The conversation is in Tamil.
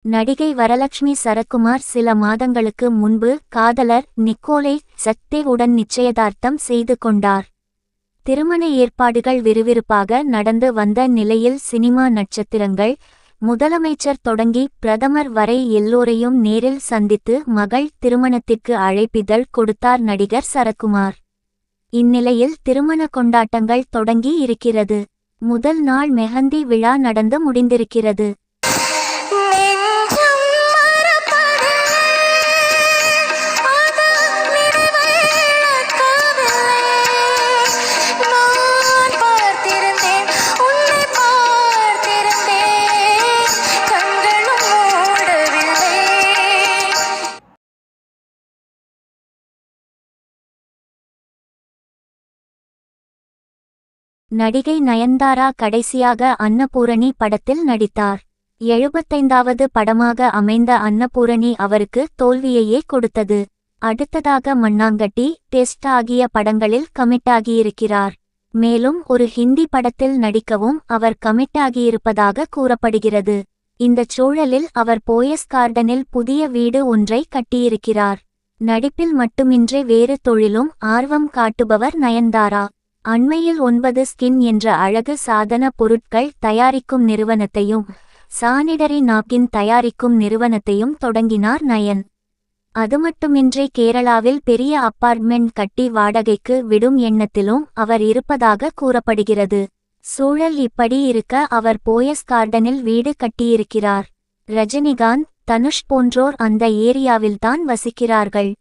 நடிகை வரலட்சுமி சரத்குமார் சில மாதங்களுக்கு முன்பு காதலர் நிக்கோலை சக்தேவ் உடன் நிச்சயதார்த்தம் செய்து கொண்டார். திருமண ஏற்பாடுகள் விறுவிறுப்பாக நடந்து வந்த நிலையில் சினிமா நட்சத்திரங்கள், முதலமைச்சர் தொடங்கி பிரதமர் வரை எல்லோரையும் நேரில் சந்தித்து மகள் திருமணத்திற்கு அழைப்பிதழ் கொடுத்தார் நடிகர் சரத்குமார். இந்நிலையில் திருமண கொண்டாட்டங்கள் தொடங்கி இருக்கிறது. முதல் நாள் மெஹந்தி விழா நடந்து முடிந்திருக்கிறது. நடிகை நயன்தாரா கடைசியாக அன்னபூரணி படத்தில் நடித்தார். 75வது படமாக அமைந்த அன்னபூரணி அவருக்கு தோல்வியையே கொடுத்தது. அடுத்ததாக மண்ணாங்கட்டி, டெஸ்ட் ஆகிய படங்களில் கமிட்டாகியிருக்கிறார். மேலும் ஒரு ஹிந்தி படத்தில் நடிக்கவும் அவர் கமிட்டாகியிருப்பதாக கூறப்படுகிறது. இந்தச் சூழலில் அவர் போயஸ் கார்டனில் புதிய வீடு ஒன்றை கட்டியிருக்கிறார். நடிப்பில் மட்டுமின்றி வேறு தொழிலும் ஆர்வம் காட்டுபவர் நயன்தாரா. அண்மையில் 9 ஸ்கின் என்ற அழகு சாதன பொருட்கள் தயாரிக்கும் நிறுவனத்தையும் சானிடரி நாப்கின் தயாரிக்கும் நிறுவனத்தையும் தொடங்கினார் நயன். அதுமட்டுமின்றி கேரளாவில் பெரிய அப்பார்ட்மெண்ட் கட்டி வாடகைக்கு விடும் எண்ணத்திலும் அவர் இருப்பதாக கூறப்படுகிறது. சூழல் இப்படி இருக்க அவர் போயஸ் கார்டனில் வீடு கட்டியிருக்கிறார். ரஜினிகாந்த், தனுஷ் போன்றோர் அந்த ஏரியாவில்தான் வசிக்கிறார்கள்.